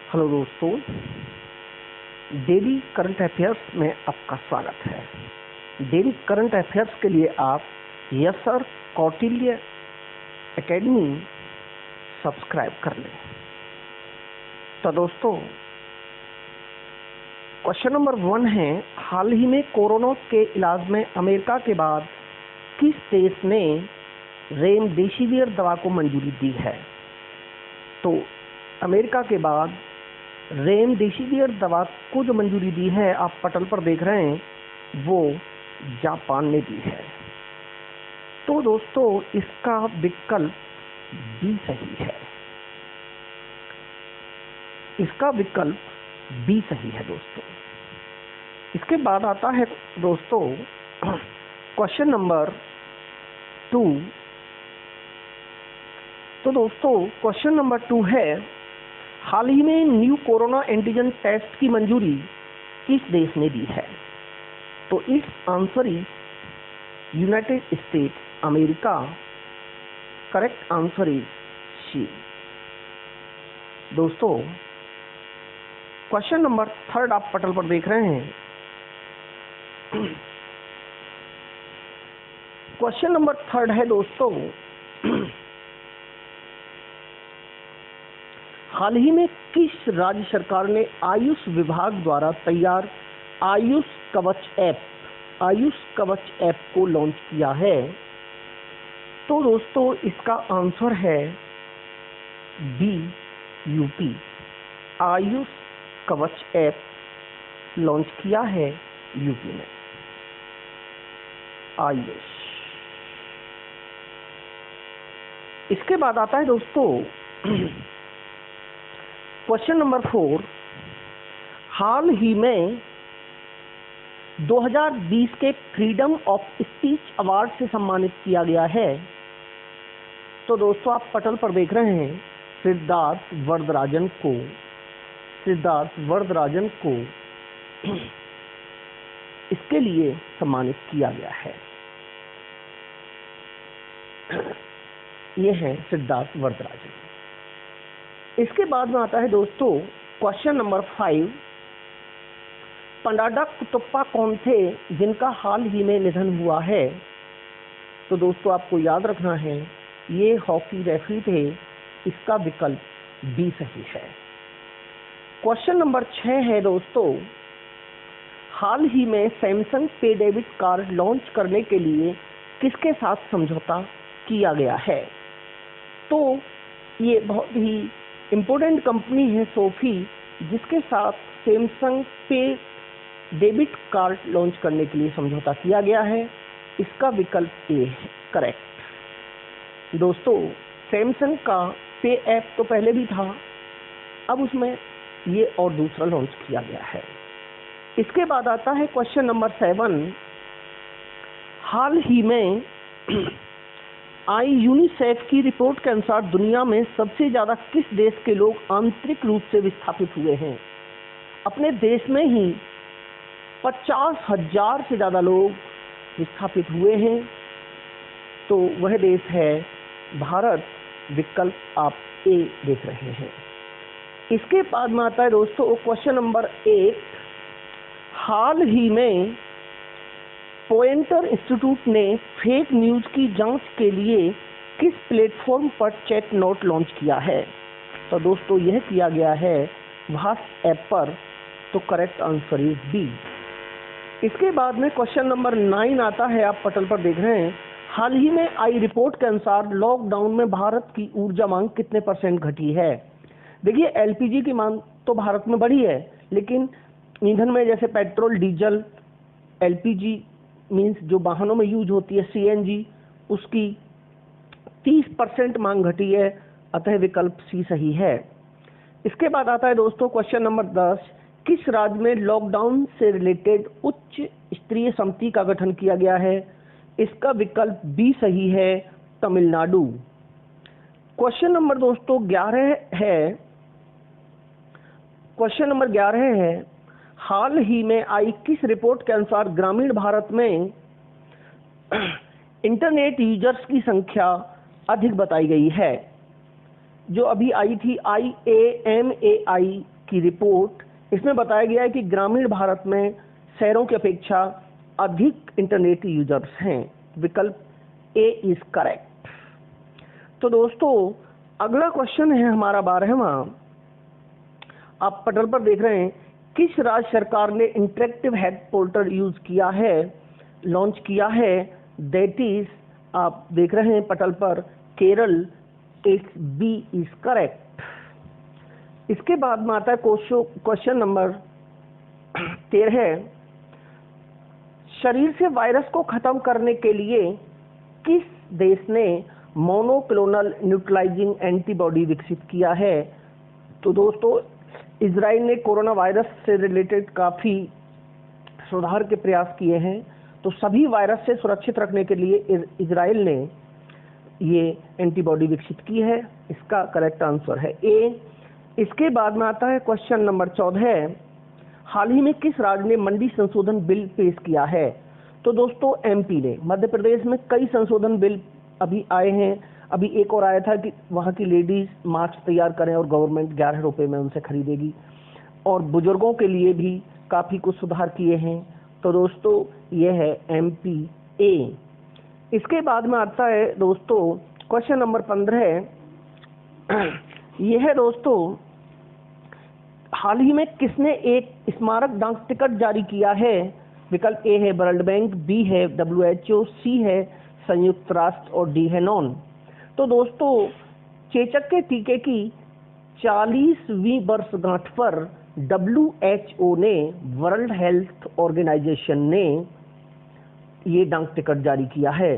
Hello दोस्तों, daily current affairs में आपका स्वागत है। डेली करंट अफेयर्स के लिए आप yes sir Kautilya academy subscribe कर लें। तो दोस्तों, क्वेश्चन नंबर 1 है, हाल ही में कोरोना के इलाज में अमेरिका के बाद किस देश ने रेमडेसिविर दवा को मंजूरी दी है? तो अमेरिका के बाद रेमडेसिविर दवा को जो मंजूरी दी है, आप पटल पर देख रहे हैं, वो जापान ने दी है। तो दोस्तों, इसका विकल्प बी सही है। इसका विकल्प बी सही है दोस्तों। इसके बाद आता है दोस्तों क्वेश्चन नंबर 2। तो दोस्तों, क्वेश्चन नंबर 2 है, हाल ही में न्यू कोरोना एंटीजन टेस्ट की मंजूरी किस देश ने दी है? तो it's answer is United States America. Correct answer is C. दोस्तों, क्वेश्चन नंबर 3 आप पटल पर देख रहे हैं। क्वेश्चन नंबर 3 है दोस्तों, हाल ही में किस राज्य सरकार ने आयुष विभाग द्वारा तैयार आयुष कवच ऐप को लॉन्च किया है? तो दोस्तों, इसका आंसर है बी यूपी। आयुष कवच ऐप लॉन्च किया है यूपी में। आयुष। इसके बाद आता है दोस्तों क्वेश्चन नंबर 4, हाल ही में 2020 के फ्रीडम ऑफ स्पीच अवार्ड से सम्मानित किया गया है। तो दोस्तों, आप पटल पर देख रहे हैं, सिद्धार्थ वरदराजन को इसके लिए सम्मानित किया गया है। ये है सिद्धार्थ वरदराजन। इसके बाद में आता है दोस्तों क्वेश्चन नंबर 5, पंडाडा कुतप्पा कौन थे जिनका हाल ही में निधन हुआ है? तो दोस्तों, आपको याद रखना है, ये हॉकी रेफरी थे। इसका विकल्प बी सही है। क्वेश्चन नंबर 6 है दोस्तों, हाल ही में सैमसंग पे डेबिट कार्ड लॉन्च करने के लिए किसके साथ समझौता किया गया है? तो ये बहुत ही इम्पोर्टेंट कंपनी है सोफी, जिसके साथ सैमसंग पे डेबिट कार्ड लॉन्च करने के लिए समझौता किया गया है। इसका विकल्प ए है। करेक्ट। दोस्तों, सैमसंग का पे ऐप तो पहले भी था, अब उसमें ये और दूसरा लॉन्च किया गया है। इसके बाद आता है क्वेश्चन नंबर 7, हाल ही में आई यूनिसेफ की रिपोर्ट के अनुसार दुनिया में सबसे ज्यादा किस देश के लोग आंतरिक रूप से विस्थापित हुए हैं? अपने देश में ही 50,000 से ज्यादा लोग विस्थापित हुए हैं। तो वह देश है भारत। विकल्प आप ए देख रहे हैं। इसके बाद में आता है दोस्तों क्वेश्चन नंबर 8, हाल ही में पॉइंटर इंस्टीट्यूट ने फेक न्यूज की जांच के लिए किस प्लेटफॉर्म पर चैट नोट लॉन्च किया है? तो दोस्तों, यह किया गया है व्हाट्सएप ऐप पर। तो करेक्ट आंसर इज बी। इसके बाद में क्वेश्चन नंबर 9 आता है, आप पटल पर देख रहे हैं, हाल ही में आई रिपोर्ट के अनुसार लॉकडाउन में भारत की ऊर्जा मांग कितने % घटी है? देखिए, एलपीजी की मांग तो भारत में बढ़ी है, लेकिन ईंधन में जैसे पेट्रोल, डीजल, एलपीजी मीन्स जो वाहनों में यूज होती है, सीएनजी, उसकी 30% मांग घटी है। अतः विकल्प सी सही है। इसके बाद आता है दोस्तों क्वेश्चन नंबर 10, किस राज्य में लॉकडाउन से रिलेटेड उच्च स्तरीय समिति का गठन किया गया है? इसका विकल्प बी सही है, तमिलनाडु। क्वेश्चन नंबर दोस्तों 11 है। क्वेश्चन नंबर 11 है, हाल ही में आई किस रिपोर्ट के अनुसार ग्रामीण भारत में इंटरनेट यूजर्स की संख्या अधिक बताई गई है? जो अभी आई थी IAMAI की रिपोर्ट, इसमें बताया गया है कि ग्रामीण भारत में शहरों की अपेक्षा अधिक इंटरनेट यूजर्स हैं। विकल्प ए इज करेक्ट। तो दोस्तों अगला क्वेश्चन है हमारा 12वां। आप पटल पर देख रहे हैं, किस राज्य सरकार ने इंटरेक्टिव हेल्थ पोर्टल यूज किया है, लॉन्च किया है? दैट इज, आप देख रहे हैं पटल पर, Kerala. It's B is correct. इसके बाद में आता है क्वेश्चन नंबर 13। शरीर से वायरस को खत्म करने के लिए किस देश ने मोनोक्लोनल न्यूट्रलाइजिंग एंटीबॉडी विकसित किया है? तो दोस्तों इजराइल ने कोरोना वायरस से रिलेटेड काफ़ी सुधार के प्रयास किए हैं। तो सभी वायरस से सुरक्षित रखने के लिए इजराइल ने ये एंटीबॉडी विकसित की है। इसका करेक्ट आंसर है ए। इसके बाद में आता है क्वेश्चन नंबर 14। हाल ही में किस राज्य ने मंडी संशोधन बिल पेश किया है? तो दोस्तों एमपी ने। मध्य प्रदेश में कई संशोधन बिल अभी आए हैं। अभी एक और आया था कि वहाँ की लेडीज मास्क तैयार करें और गवर्नमेंट 11 रुपये में उनसे खरीदेगी, और बुजुर्गों के लिए भी काफ़ी कुछ सुधार किए हैं। तो दोस्तों ये है एमपी ए। इसके बाद में आता है दोस्तों क्वेश्चन नंबर 15। यह है दोस्तों, हाल ही में किसने एक स्मारक डाक टिकट जारी किया है? विकल्प ए है वर्ल्ड बैंक, बी है WHO, सी है संयुक्त राष्ट्र और डी है नॉन। तो दोस्तों चेचक के टीके की 40वीं वर्षगांठ पर WHO ने, वर्ल्ड हेल्थ ऑर्गेनाइजेशन ने ये डाक टिकट जारी किया है।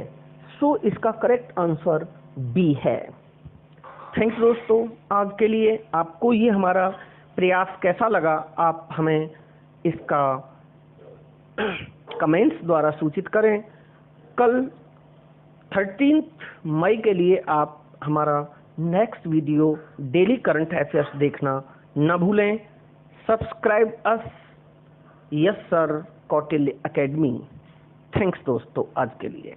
सो इसका करेक्ट आंसर बी है। थैंक्स दोस्तों आज के लिए। आपको ये हमारा प्रयास कैसा लगा, आप हमें इसका कमेंट्स द्वारा सूचित करें। कल 13 मई के लिए आप हमारा next video daily current affairs देखना न भूलें। Subscribe us yes sir Kautilya academy. Thanks दोस्तों आज के लिए।